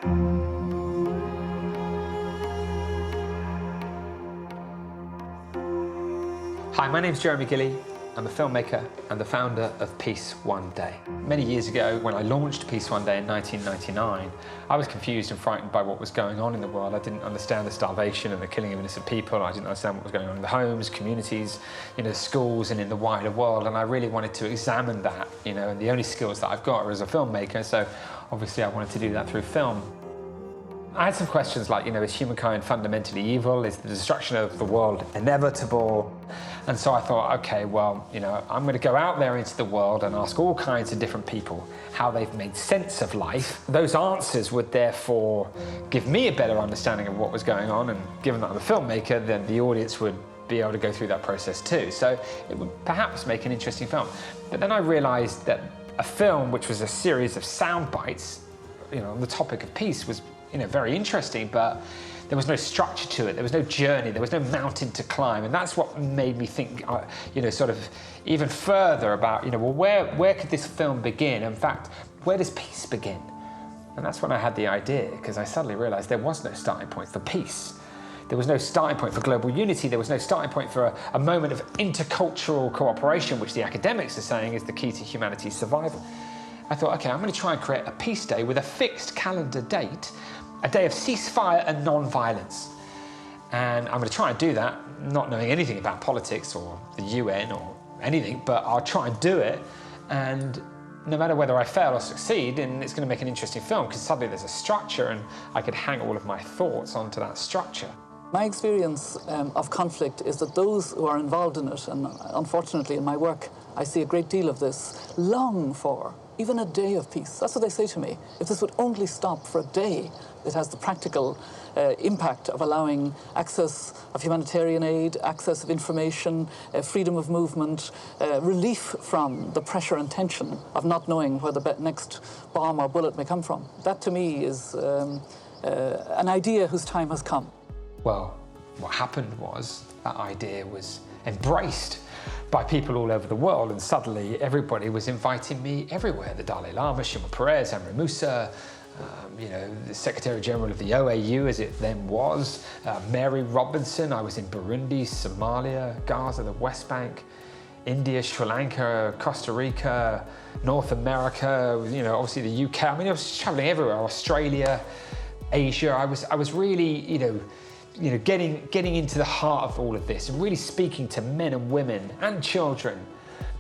Hi, my name's Jeremy Gilley. I'm a filmmaker and the founder of Peace One Day. Many years ago, when I launched Peace One Day in 1999, I was confused and frightened by what was going on in the world. I didn't understand the starvation and the killing of innocent people. I didn't understand what was going on in the homes, communities, schools and in the wider world. And I really wanted to examine that, and the only skills that I've got are as a filmmaker. So obviously I wanted to do that through film. I had some questions like, is humankind fundamentally evil? Is the destruction of the world inevitable? And so I thought, okay, well, I'm going to go out there into the world and ask all kinds of different people how they've made sense of life. Those answers would therefore give me a better understanding of what was going on, and given that I'm a filmmaker, then the audience would be able to go through that process too. So it would perhaps make an interesting film. But then I realized that a film, which was a series of sound bites, on the topic of peace, was very interesting, but there was no structure to it. There was no journey. There was no mountain to climb, and that's what made me think, sort of even further about, well, where could this film begin? In fact, where does peace begin? And that's when I had the idea, because I suddenly realized there was no starting point for peace. There was no starting point for global unity. There was no starting point for a moment of intercultural cooperation, which the academics are saying is the key to humanity's survival. I thought, okay, I'm going to try and create a peace day with a fixed calendar date, a day of ceasefire and non-violence. And I'm going to try and do that, not knowing anything about politics or the UN or anything, but I'll try and do it. And no matter whether I fail or succeed, and it's going to make an interesting film, because suddenly there's a structure and I could hang all of my thoughts onto that structure. My experience of conflict is that those who are involved in it, and unfortunately in my work I see a great deal of this, long for even a day of peace. That's what they say to me. If this would only stop for a day, it has the practical impact of allowing access of humanitarian aid, access of information, freedom of movement, relief from the pressure and tension of not knowing where the next bomb or bullet may come from. That to me is an idea whose time has come. Well, what happened was that idea was embraced by people all over the world, and suddenly everybody was inviting me everywhere. The Dalai Lama, Shimon Peres, Amr Musa, the Secretary General of the OAU, as it then was, Mary Robinson. I was in Burundi, Somalia, Gaza, the West Bank, India, Sri Lanka, Costa Rica, North America, obviously the UK. I mean, I was traveling everywhere, Australia, Asia. I was really, getting into the heart of all of this and really speaking to men and women and children,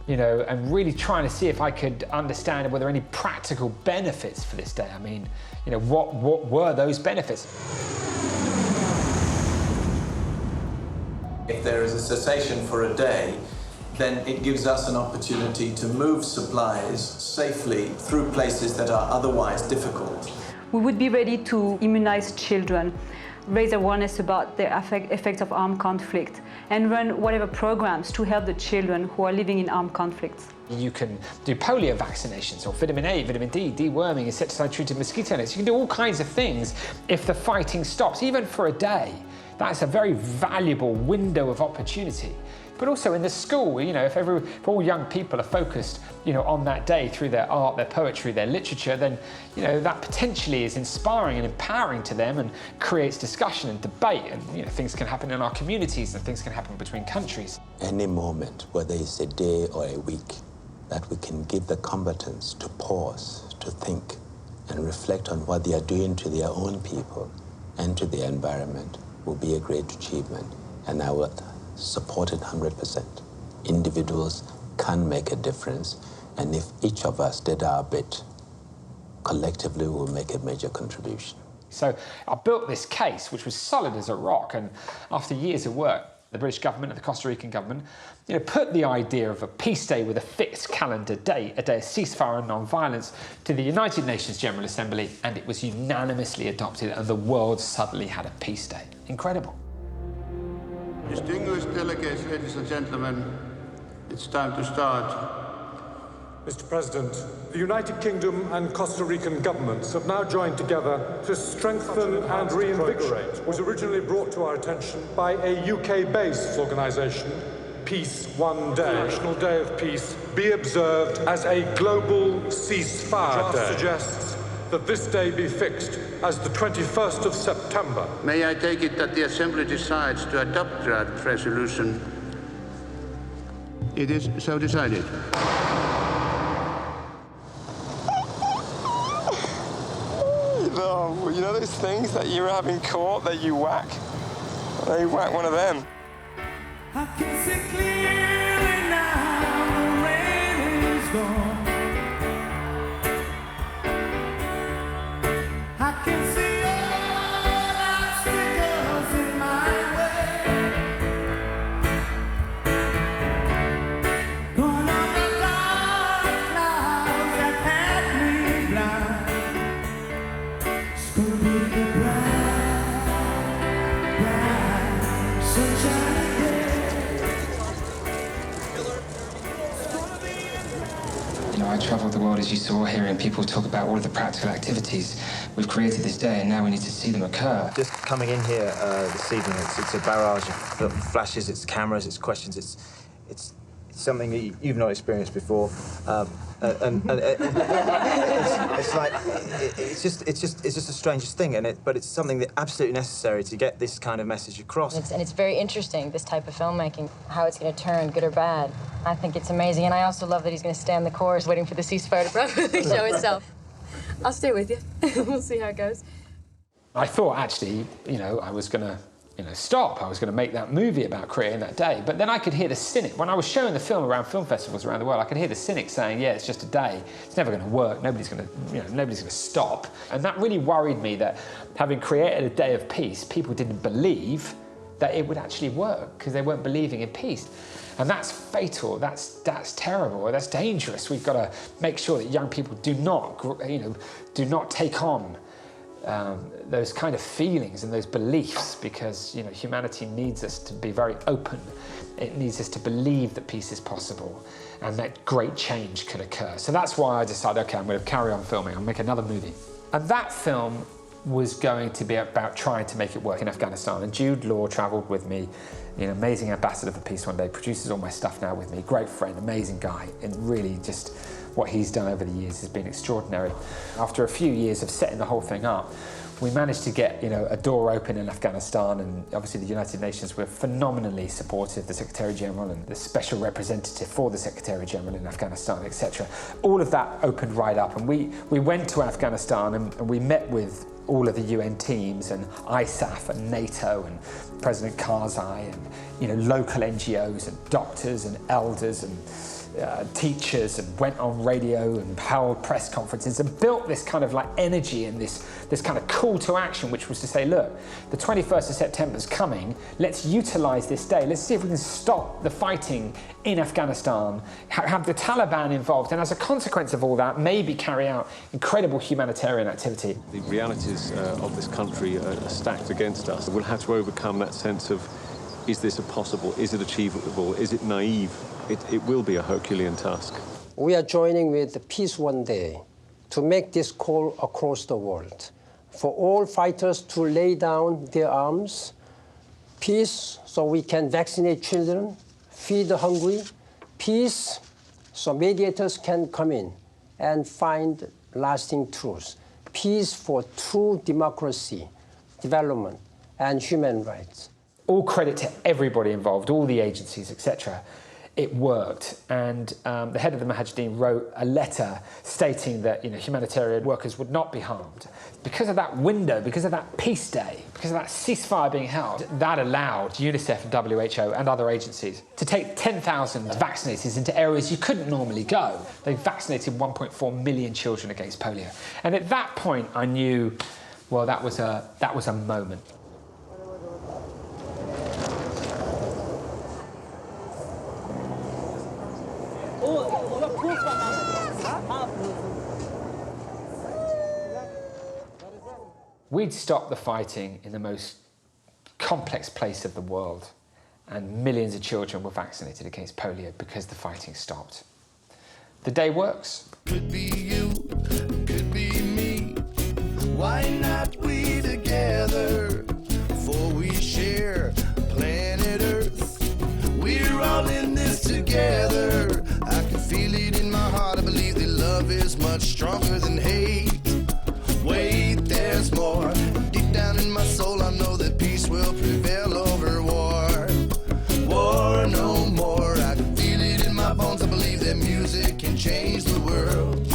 and really trying to see if I could understand were there any practical benefits for this day. I mean, what were those benefits? If there is a cessation for a day, then it gives us an opportunity to move supplies safely through places that are otherwise difficult. We would be ready to immunize children, raise awareness about the effects of armed conflict, and run whatever programs to help the children who are living in armed conflicts. You can do polio vaccinations or vitamin A, vitamin D, deworming, insecticide-treated mosquito nets. You can do all kinds of things if the fighting stops, even for a day. That's a very valuable window of opportunity. But also in the school, if all young people are focused, on that day through their art, their poetry, their literature, then, that potentially is inspiring and empowering to them and creates discussion and debate. And, things can happen in our communities and things can happen between countries. Any moment, whether it's a day or a week, that we can give the combatants to pause, to think, and reflect on what they are doing to their own people and to the environment will be a great achievement. And I will support it 100%. Individuals can make a difference, and if each of us did our bit, collectively we'll make a major contribution. So I built this case, which was solid as a rock, and after years of work, the British government and the Costa Rican government, put the idea of a peace day with a fixed calendar date, a day of ceasefire and non-violence, to the United Nations General Assembly, and it was unanimously adopted, and the world suddenly had a peace day. Incredible. Distinguished delegates, ladies and gentlemen, it's time to start. Mr. President, the United Kingdom and Costa Rican governments have now joined together to strengthen and reinvigorate what was originally brought to our attention by a UK-based organisation, Peace One Day. The National Day of Peace be observed as a global ceasefire day. The draft suggests that this day be fixed as the 21st of September. May I take it that the Assembly decides to adopt that resolution? It is so decided. You know those things that you have in court that you whack? They whack one of them. I can see clearly now, the rain is gone. I can see all obstacles in my way. Gone on the dark clouds that had me blind. It's gonna be the bright sunshine day. You know, I travelled the world, as you saw, hearing people talk about all of the practical activities we've created this day, and now we need to see them occur. Just coming in here this evening, it's a barrage of flashes, it's cameras, it's questions, it's something that you've not experienced before, and it's like it's just the strangest thing, but it's something that absolutely necessary to get this kind of message across. And it's very interesting, this type of filmmaking, how it's going to turn, good or bad. I think it's amazing, and I also love that he's going to stand the course, waiting for the ceasefire to properly show itself. I'll stay with you. We'll see how it goes. I thought, actually, you know, I was going to, stop. I was going to make that movie about creating that day. But then I could hear the cynic. When I was showing the film around film festivals around the world, I could hear the cynics saying, yeah, it's just a day. It's never going to work. Nobody's going to stop. And that really worried me, that having created a day of peace, people didn't believe that it would actually work because they weren't believing in peace. And that's fatal, that's terrible, that's dangerous. We've got to make sure that young people do not take on those kind of feelings and those beliefs, because humanity needs us to be very open. It needs us to believe that peace is possible and that great change could occur. So that's why I decided, okay, I'm going to carry on filming, I'll make another movie. And that film was going to be about trying to make it work in Afghanistan. And Jude Law travelled with me, amazing ambassador for peace one day, produces all my stuff now with me, great friend, amazing guy, and really just what he's done over the years has been extraordinary. After a few years of setting the whole thing up, we managed to get a door open in Afghanistan, and obviously the United Nations were phenomenally supportive, the Secretary General and the Special Representative for the Secretary General in Afghanistan, etc. All of that opened right up, and we went to Afghanistan and we met with all of the UN teams and ISAF and NATO and President Karzai and local NGOs and doctors and elders and teachers, and went on radio and held press conferences and built this kind of energy and this kind of call to action, which was to say, look, the 21st of September is coming, let's utilize this day, let's see if we can stop the fighting in Afghanistan, have the Taliban involved, and as a consequence of all that, maybe carry out incredible humanitarian activity. The realities of this country are stacked against us. We'll have to overcome that sense of, is this possible, is it achievable, is it naive? It will be a Herculean task. We are joining with Peace One Day to make this call across the world for all fighters to lay down their arms, peace so we can vaccinate children, feed the hungry, peace so mediators can come in and find lasting truth, peace for true democracy, development, and human rights. All credit to everybody involved, all the agencies, etc. It worked, and the head of the Mujahideen wrote a letter stating that humanitarian workers would not be harmed. Because of that window, because of that peace day, because of that ceasefire being held, that allowed UNICEF and WHO and other agencies to take 10,000 vaccinators into areas you couldn't normally go. They vaccinated 1.4 million children against polio. And at that point I knew, well, that was a moment. We'd stopped the fighting in the most complex place of the world, and millions of children were vaccinated against polio because the fighting stopped. The day works. Could be you, could be me. Why not we together? For we share planet Earth. We're all in this together. I can feel it in my heart. I believe that love is much stronger than hate. Wait, there's more. change the world.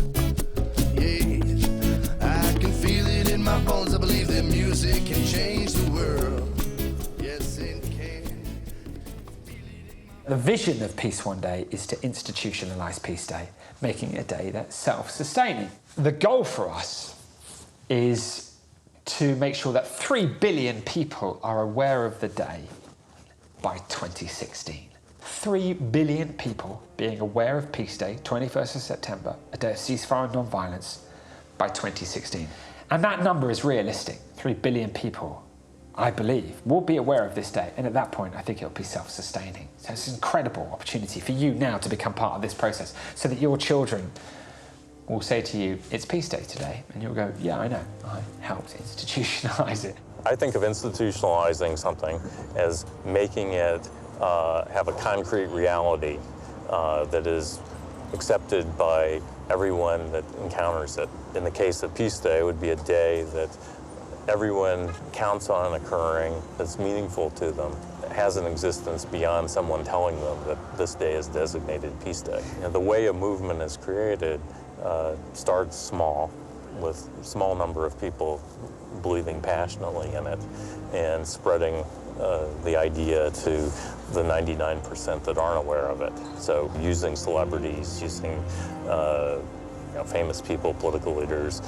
Yeah, I can feel it in my bones. I believe that music can change the world. Yes, it can. The vision of Peace One Day is to institutionalize Peace Day, making it a day that's self-sustaining. The goal for us is to make sure that 3 billion people are aware of the day by 2016. 3 billion people being aware of Peace Day, 21st of September, a day of ceasefire and non-violence, by 2016. And that number is realistic. 3 billion people, I believe, will be aware of this day. And at that point, I think it'll be self-sustaining. So it's an incredible opportunity for you now to become part of this process so that your children will say to you, it's Peace Day today. And you'll go, yeah, I know, I helped institutionalize it. I think of institutionalizing something as making it have a concrete reality that is accepted by everyone that encounters it. In the case of Peace Day, it would be a day that everyone counts on occurring, that's meaningful to them, has an existence beyond someone telling them that this day is designated Peace Day. You know, the way a movement is created starts small, with a small number of people believing passionately in it and spreading the idea to the 99% that aren't aware of it. So using celebrities, using famous people, political leaders,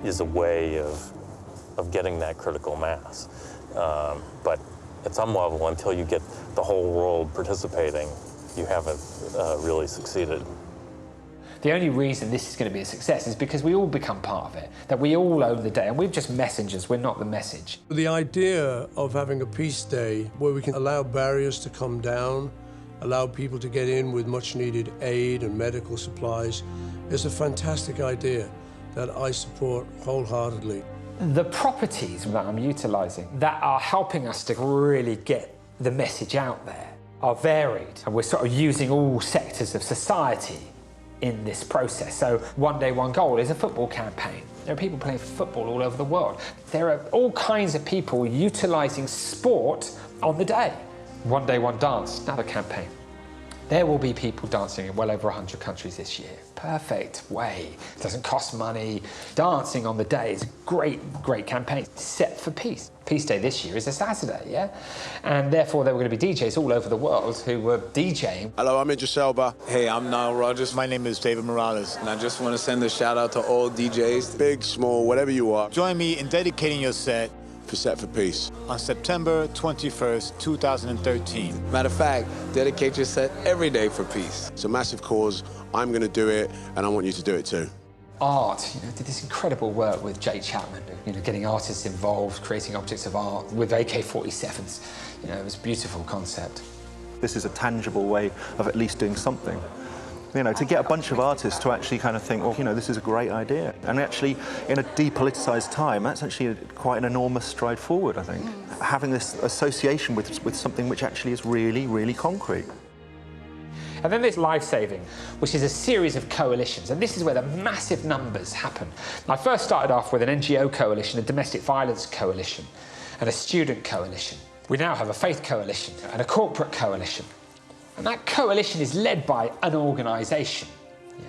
is a way of getting that critical mass. But at some level, until you get the whole world participating, you haven't really succeeded. The only reason this is going to be a success is because we all become part of it, that we all own the day, and we're just messengers, we're not the message. The idea of having a peace day where we can allow barriers to come down, allow people to get in with much needed aid and medical supplies is a fantastic idea that I support wholeheartedly. The properties that I'm utilising that are helping us to really get the message out there are varied, and we're sort of using all sectors of society in this process. So One Day, One Goal is a football campaign. There are people playing football all over the world. There are all kinds of people utilising sport on the day. One Day, One Dance, another campaign. There will be people dancing in well over 100 countries this year. Perfect way. It doesn't cost money. Dancing on the day is a great, great campaign. Set for Peace. Peace Day this year is a Saturday, yeah? And therefore there were going to be DJs all over the world who were DJing. Hello, I'm Idris Elba. Hey, I'm Nile Rodgers. My name is David Morales. And I just want to send a shout out to all DJs. Big, small, whatever you are. Join me in dedicating your set for Set for Peace on September 21st, 2013. Matter of fact, dedicate your set every day for peace. It's a massive cause. I'm going to do it, and I want you to do it too. Art, did this incredible work with Jay Chapman, getting artists involved, creating objects of art with AK-47s. It was a beautiful concept. This is a tangible way of at least doing something. To get a bunch of artists to actually kind of think, well, this is a great idea. And actually, in a depoliticised time, that's actually quite an enormous stride forward, I think. Having this association with something which actually is really, really concrete. And then there's Life-Saving, which is a series of coalitions, and this is where the massive numbers happen. I first started off with an NGO coalition, a domestic violence coalition, and a student coalition. We now have a faith coalition and a corporate coalition. And that coalition is led by an organisation.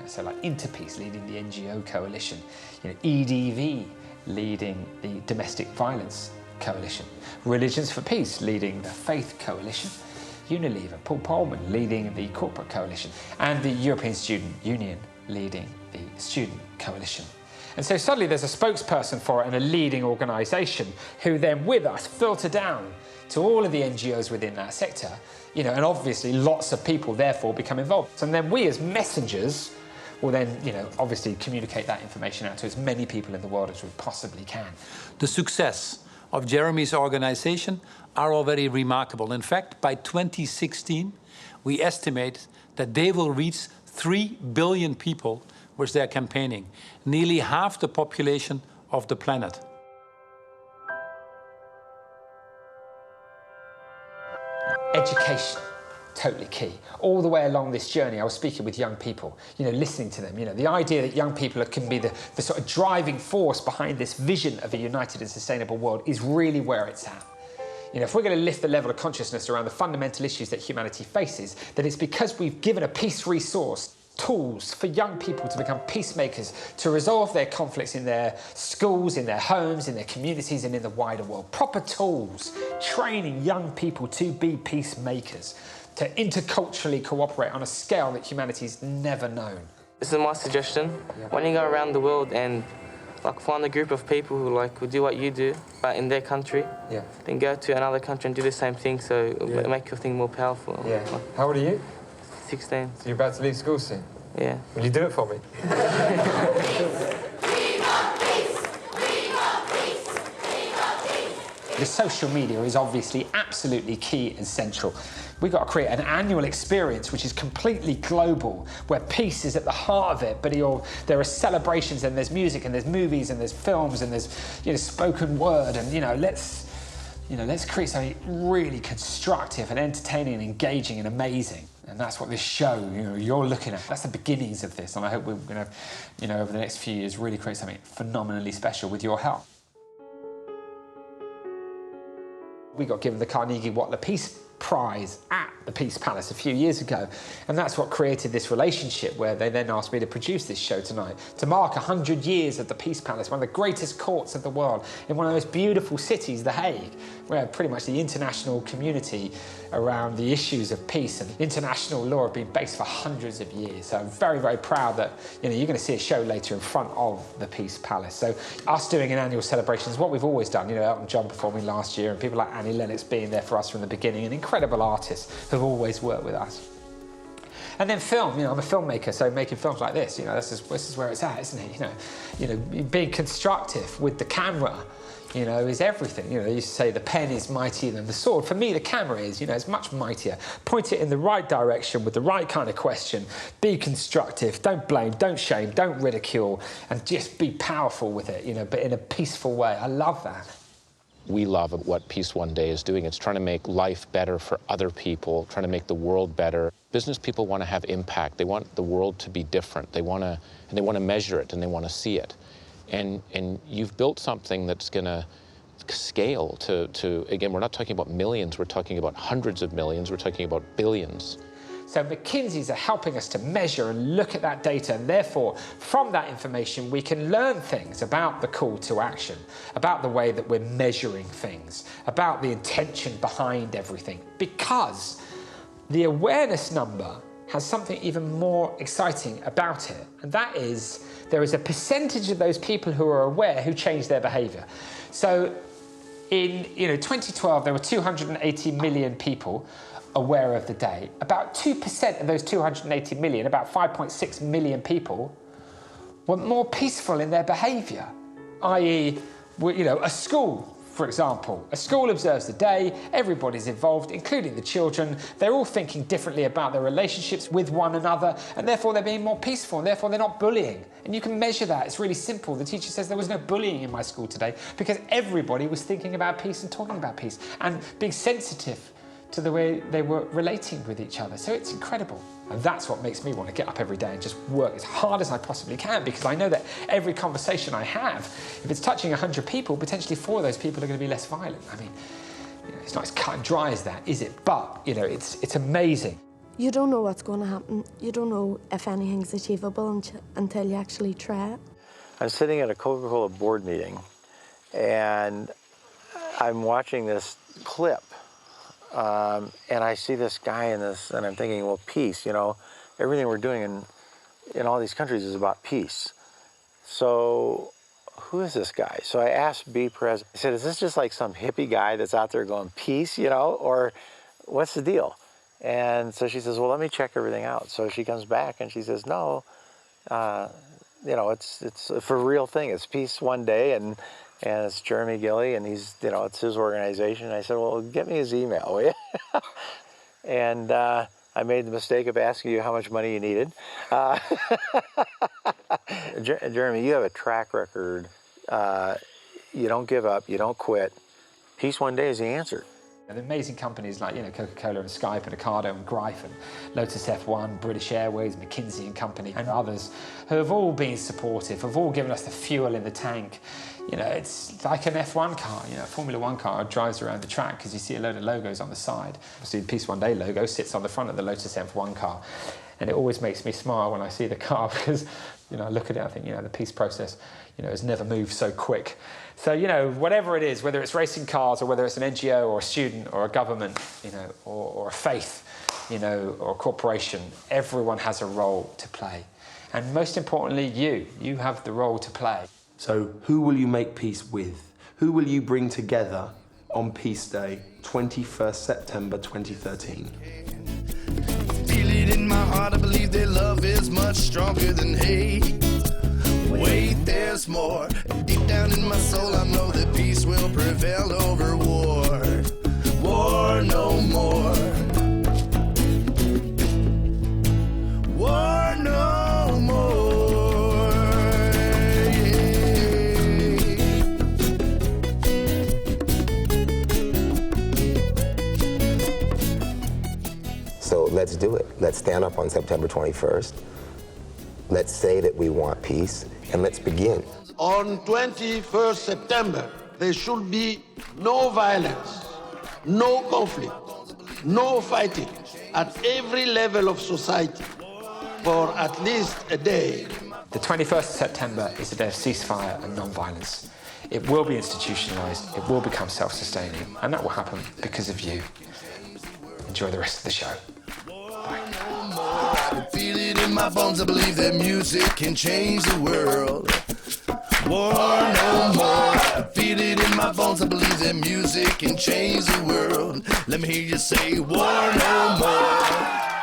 So like Interpeace leading the NGO coalition, EDV leading the domestic violence coalition, Religions for Peace leading the faith coalition, Unilever, Paul Polman leading the corporate coalition, and the European Student Union leading the student coalition. And so suddenly there's a spokesperson for it and a leading organisation who then with us filter down to all of the NGOs within that sector, and obviously lots of people therefore become involved. And then we as messengers will then, obviously communicate that information out to as many people in the world as we possibly can. The success of Jeremy's organization are already remarkable. In fact, by 2016, we estimate that they will reach 3 billion people with their campaigning, nearly half the population of the planet. Education, totally key. All the way along this journey, I was speaking with young people, listening to them. The idea that young people can be the sort of driving force behind this vision of a united and sustainable world is really where it's at. If we're going to lift the level of consciousness around the fundamental issues that humanity faces, then it's because we've given a peace resource tools for young people to become peacemakers, to resolve their conflicts in their schools, in their homes, in their communities, and in the wider world. Proper tools, training young people to be peacemakers, to interculturally cooperate on a scale that humanity's never known. This is my suggestion. When you go around the world and find a group of people who will do what you do, but in their country, then go to another country and do the same thing, so it'll make your thing more powerful. How old are you? 16. So you're about to leave school soon? Yeah. Will you do it for me? The social media is obviously absolutely key and central. We've got to create an annual experience which is completely global, where peace is at the heart of it, but there are celebrations and there's music and there's movies and there's films and there's spoken word, and let's create something really constructive and entertaining and engaging and amazing. And that's what this show, you're looking at. That's the beginnings of this, and I hope we're going to, over the next few years, really create something phenomenally special with your help. We got given the Carnegie Wattler Peace Prize at the Peace Palace a few years ago, and that's what created this relationship where they then asked me to produce this show tonight to mark 100 years of the Peace Palace, one of the greatest courts of the world, in one of the most beautiful cities, The Hague, where pretty much the international community around the issues of peace and international law have been based for hundreds of years. So I'm very, very proud that you're going to see a show later in front of the Peace Palace. So us doing an annual celebration is what we've always done. Elton John performing last year, and people like Annie Lennox being there for us from the beginning, and incredible artists who've always worked with us. And then film, I'm a filmmaker, so making films like this, this is where it's at, isn't it? Being constructive with the camera, is everything. You used to say the pen is mightier than the sword. For me, the camera is, it's much mightier. Point it in the right direction with the right kind of question. Be constructive, don't blame, don't shame, don't ridicule, and just be powerful with it, but in a peaceful way. I love that. We love what Peace One Day is doing. It's trying to make life better for other people, trying to make the world better. Business people want to have impact. They want the world to be different. They want to measure it, and they want to see it. And you've built something that's going to scale to, again, we're not talking about millions, we're talking about hundreds of millions, we're talking about billions. So McKinsey's are helping us to measure and look at that data, and therefore, from that information, we can learn things about the call to action, about the way that we're measuring things, about the intention behind everything, because the awareness number has something even more exciting about it, and that is there is a percentage of those people who are aware who change their behaviour. So in 2012, there were 280 million people aware of the day. About 2% of those 280 million, about 5.6 million people, were more peaceful in their behaviour, i.e., a school, for example. A school observes the day, everybody's involved, including the children. They're all thinking differently about their relationships with one another, and therefore they're being more peaceful, and therefore they're not bullying. And you can measure that. It's really simple. The teacher says there was no bullying in my school today because everybody was thinking about peace and talking about peace and being sensitive to the way they were relating with each other. So it's incredible. And that's what makes me want to get up every day and just work as hard as I possibly can, because I know that every conversation I have, if it's touching 100 people, potentially 4 of those people are going to be less violent. I mean, it's not as cut and dry as that, is it? But, it's amazing. You don't know what's going to happen. You don't know if anything's achievable until you actually try it. I'm sitting at a Coca-Cola board meeting, and I'm watching this clip. And I see this guy in this, and I'm thinking, well, peace, everything we're doing in all these countries is about peace. So who is this guy? So I asked B. Perez, I said, is this just like some hippie guy that's out there going, peace, or what's the deal? And so she says, well, let me check everything out. So she comes back and she says, no, it's a for real thing. It's Peace One Day, and it's Jeremy Gilley, and he's, it's his organization. And I said, well, get me his email, will you? And I made the mistake of asking you how much money you needed. Jeremy, you have a track record. You don't give up, you don't quit. Peace One Day is the answer. And amazing companies like Coca-Cola and Skype and Ocado and Greif and Lotus F1, British Airways, McKinsey and Company, and others who have all been supportive, have all given us the fuel in the tank. It's like an F1 car, a Formula One car drives around the track because you see a load of logos on the side. Obviously, the Peace One Day logo sits on the front of the Lotus F1 car. And it always makes me smile when I see the car because, I look at it, I think, the peace process, has never moved so quick. So, whatever it is, whether it's racing cars or whether it's an NGO or a student or a government, or a faith, or a corporation, everyone has a role to play. And most importantly, you have the role to play. So who will you make peace with? Who will you bring together on Peace Day, 21st September 2013? Feel it in my heart, I believe that love is much stronger than hate. Wait, there's more. Deep down in my soul, I know that peace will prevail over war. War no more. War no more. So let's do it. Let's stand up on September 21st. Let's say that we want peace, and let's begin. On 21st September, there should be no violence, no conflict, no fighting at every level of society for at least a day. The 21st of September is a day of ceasefire and non-violence. It will be institutionalized, it will become self-sustaining, and that will happen because of you. Enjoy the rest of the show. I feel it in my bones, I believe that music can change the world. War no more. I feel it in my bones, I believe that music can change the world. Let me hear you say war no more.